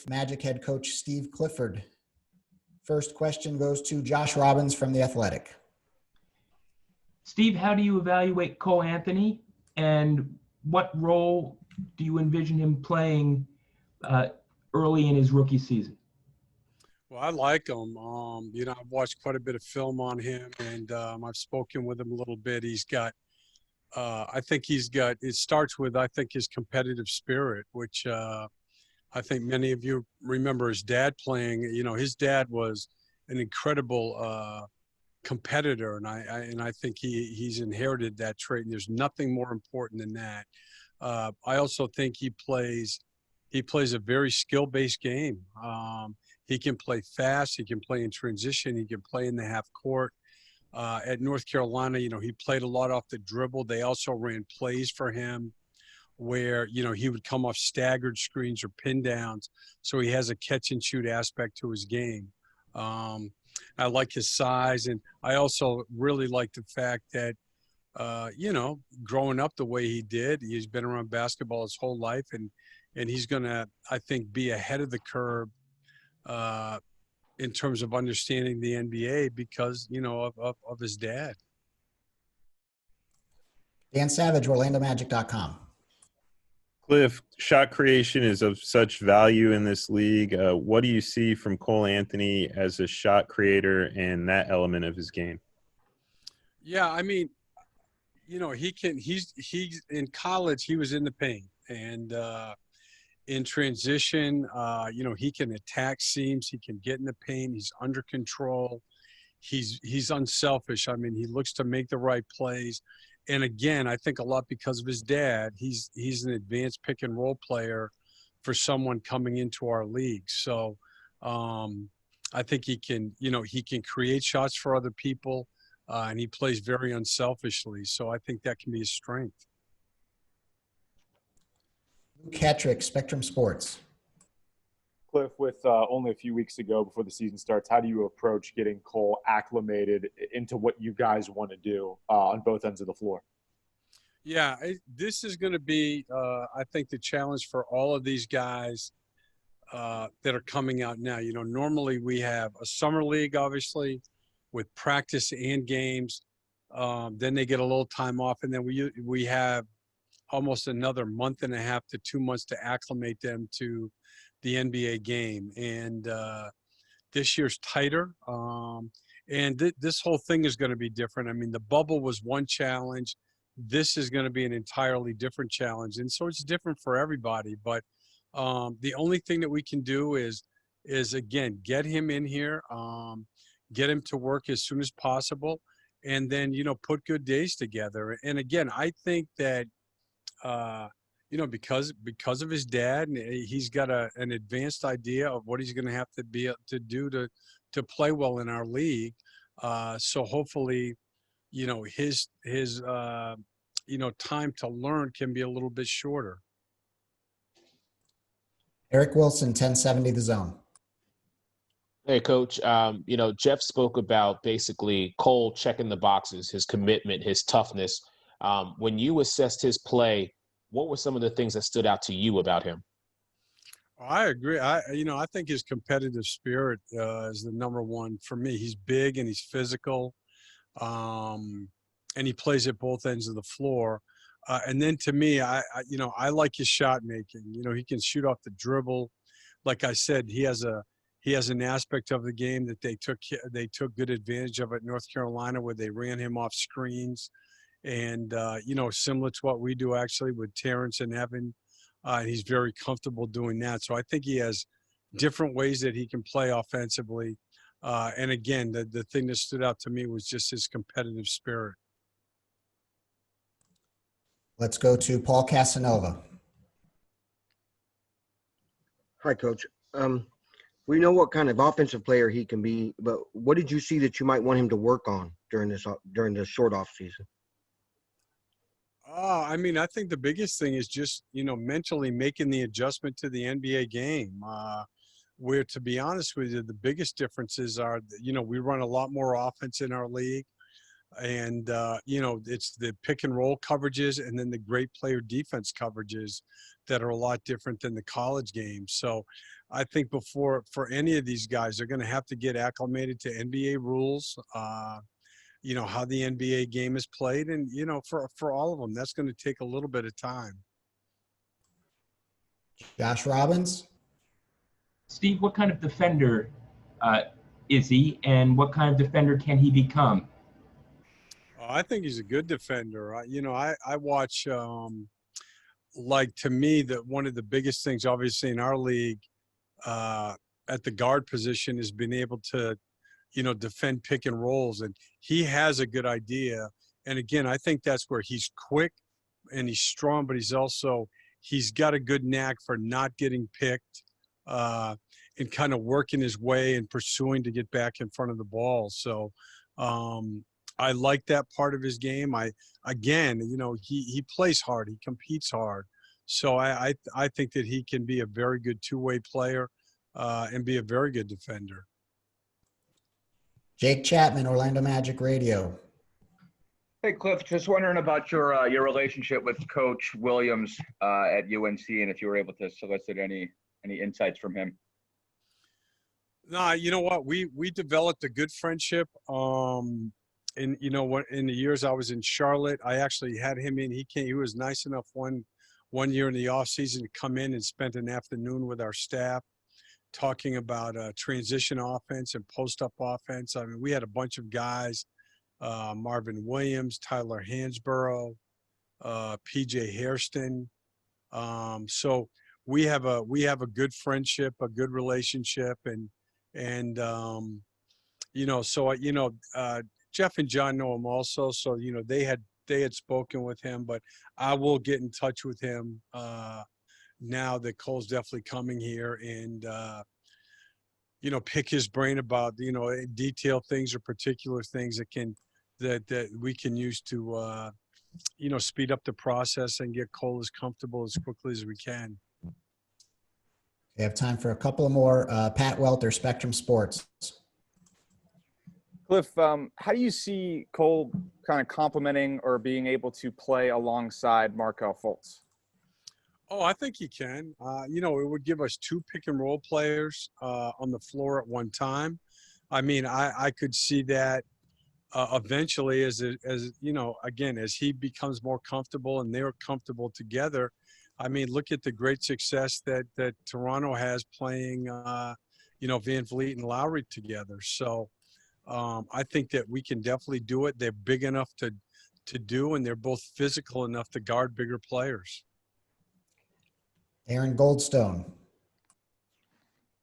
Magic head coach Steve Clifford. First question goes to Josh Robbins from The Athletic. Steve, how do you evaluate Cole Anthony, and what role do you envision him playing early in his rookie season? Well, I like him. I've watched quite a bit of film on him, and I've spoken with him a little bit. He's got, it starts with, I think, his competitive spirit, which I think many of you remember his dad playing. His dad was an incredible competitor, and I think he's inherited that trait, and there's nothing more important than that. I also think he plays a very skill-based game. He can play fast. He can play in transition. He can play in the half court. At North Carolina, he played a lot off the dribble. They also ran plays for him where, he would come off staggered screens or pin downs. So he has a catch and shoot aspect to his game. I like his size. And I also really like the fact that, growing up the way he did, he's been around basketball his whole life, and he's going to, I think, be ahead of the curve in terms of understanding the NBA because, of his dad. Dan Savage, OrlandoMagic.com. Cliff, shot creation is of such value in this league. What do you see from Cole Anthony as a shot creator and that element of his game? Yeah, I mean, he's in college, he was in the paint, and in transition, he can attack seams, he can get in the paint, he's under control, he's unselfish. I mean, he looks to make the right plays. And again, I think a lot because of his dad, he's an advanced pick and roll player for someone coming into our league. So I think he can create shots for other people, and he plays very unselfishly. So I think that can be his strength. Luke Hetrick, Spectrum Sports. Cliff, with only a few weeks to go before the season starts, how do you approach getting Cole acclimated into what you guys want to do on both ends of the floor? Yeah, this is going to be, I think, the challenge for all of these guys that are coming out now. Normally we have a summer league, obviously, with practice and games. Then they get a little time off, and then we have almost another month and a half to 2 months to acclimate them to the NBA game. And this year's tighter. And this whole thing is going to be different. I mean, the bubble was one challenge. This is going to be an entirely different challenge. And so it's different for everybody. But the only thing that we can do is again, get him in here, get him to work as soon as possible, and then, put good days together. And again, I think that, because of his dad, he's got an advanced idea of what he's going to have to do to play well in our league. So hopefully, his time to learn can be a little bit shorter. Eric Wilson, 1070 The Zone. Hey, Coach. Jeff spoke about basically Cole checking the boxes, his commitment, his toughness. When you assessed his play, what were some of the things that stood out to you about him? I agree. I think his competitive spirit is the number one for me. He's big and he's physical, and he plays at both ends of the floor. And then to me, I like his shot making. He can shoot off the dribble. Like I said, he has an aspect of the game that they took good advantage of at North Carolina, where they ran him off screens. And, similar to what we do actually with Terrence and Evan, he's very comfortable doing that. So I think he has different ways that he can play offensively. And again, the thing that stood out to me was just his competitive spirit. Let's go to Paul Casanova. Hi, Coach. We know what kind of offensive player he can be, but what did you see that you might want him to work on during the short off season? I think the biggest thing is just, mentally making the adjustment to the NBA game, where, to be honest with you, the biggest differences are, we run a lot more offense in our league. And, it's the pick and roll coverages and then the great player defense coverages that are a lot different than the college game. So I think for any of these guys, they're going to have to get acclimated to NBA rules, how the NBA game is played. And, for all of them, that's going to take a little bit of time. Josh Robbins. Steve, what kind of defender is he, and what kind of defender can he become? I think he's a good defender. I watch, to me, that one of the biggest things, obviously, in our league at the guard position is being able to, defend pick and rolls. And he has a good idea. And again, I think that's where he's quick and he's strong, but he's got a good knack for not getting picked and kind of working his way and pursuing to get back in front of the ball. So, I like that part of his game. He plays hard. He competes hard. So I think that he can be a very good two-way player and be a very good defender. Jake Chapman, Orlando Magic Radio. Hey, Cliff, just wondering about your relationship with Coach Williams at UNC, and if you were able to solicit any insights from him. No, you know what? We developed a good friendship. In the years I was in Charlotte, I actually had him in. He was nice enough one year in the off season to come in and spent an afternoon with our staff talking about transition offense and post-up offense. I mean, we had a bunch of guys, Marvin Williams, Tyler Hansborough, PJ Hairston. So we have a good friendship, a good relationship, and Jeff and John know him also, so they had spoken with him, but I will get in touch with him now that Cole's definitely coming here and pick his brain about detailed things or particular things that we can use to speed up the process and get Cole as comfortable as quickly as we can. We have time for a couple more. Pat Welter, Spectrum Sports. Cliff, how do you see Cole kind of complementing or being able to play alongside Markelle Fultz? Oh, I think he can. It would give us two pick and roll players on the floor at one time. I mean, I could see that eventually as he becomes more comfortable and they're comfortable together. I mean, look at the great success that Toronto has playing, Van Vliet and Lowry together. So I think that we can definitely do it. They're big enough to do, and they're both physical enough to guard bigger players. Aaron Goldstone.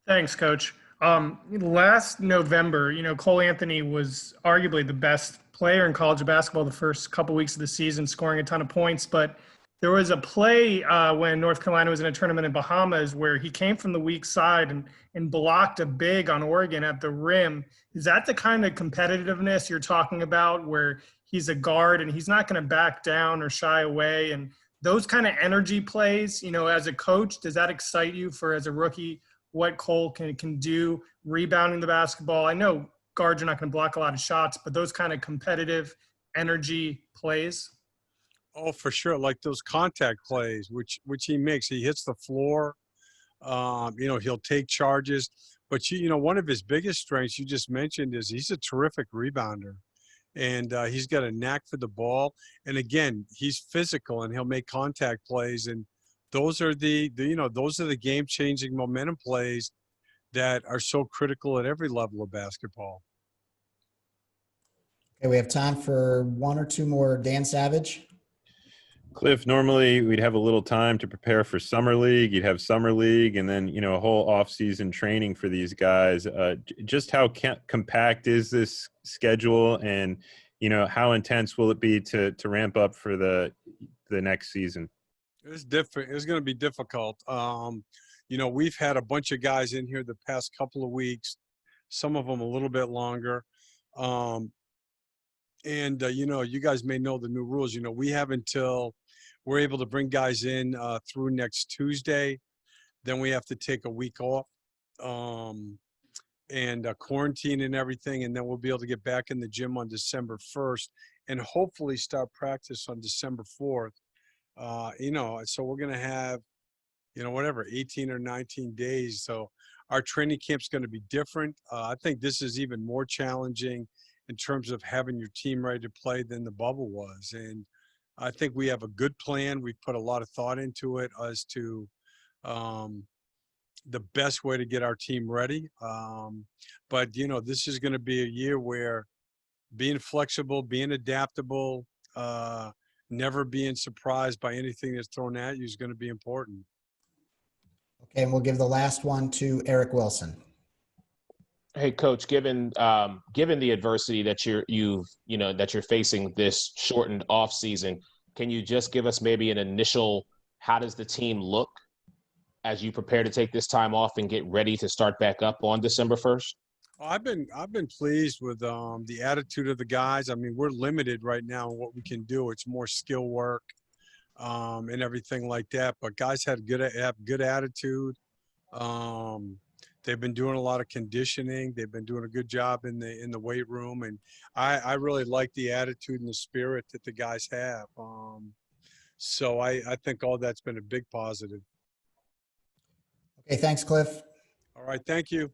Thanks, Coach. Last November, Cole Anthony was arguably the best player in college basketball the first couple weeks of the season, scoring a ton of points. But there was a play when North Carolina was in a tournament in Bahamas where he came from the weak side and blocked a big on Oregon at the rim. Is that the kind of competitiveness you're talking about, where he's a guard and he's not going to back down or shy away? And those kind of energy plays, as a coach, does that excite you for, as a rookie, what Cole can do rebounding the basketball? I know guards are not going to block a lot of shots, but those kind of competitive energy plays. Oh, for sure. Like those contact plays, which he makes. He hits the floor. He'll take charges. But, one of his biggest strengths you just mentioned is he's a terrific rebounder. And he's got a knack for the ball. And, again, he's physical, and he'll make contact plays. And those are the game-changing momentum plays that are so critical at every level of basketball. Okay, we have time for one or two more. Dan Savage. Cliff, normally we'd have a little time to prepare for summer league. You'd have summer league and then, a whole off-season training for these guys. Just how compact is this schedule, and, how intense will it be to ramp up for the next season? It's different. It's going to be difficult. We've had a bunch of guys in here the past couple of weeks, some of them a little bit longer. You guys may know the new rules. We have until we're able to bring guys in through next Tuesday. Then we have to take a week off. quarantine and everything, and then we'll be able to get back in the gym on December 1st and hopefully start practice on December 4th. So we're going to have, whatever, 18 or 19 days. So our training camp's going to be different. I think this is even more challenging in terms of having your team ready to play than the bubble was. And I think we have a good plan. We've put a lot of thought into it as to the best way to get our team ready. But this is going to be a year where being flexible, being adaptable, never being surprised by anything that's thrown at you is going to be important. Okay, and we'll give the last one to Eric Wilson. Hey, Coach, given the adversity that you're facing this shortened off season, can you just give us maybe an initial, how does the team look as you prepare to take this time off and get ready to start back up on December 1st? I've been pleased with the attitude of the guys. I mean, we're limited right now in what we can do. It's more skill work and everything like that. But guys have good attitude. They've been doing a lot of conditioning. They've been doing a good job in the weight room, and I really like the attitude and the spirit that the guys have. So I think all that's been a big positive. Okay, thanks, Cliff. All right, thank you.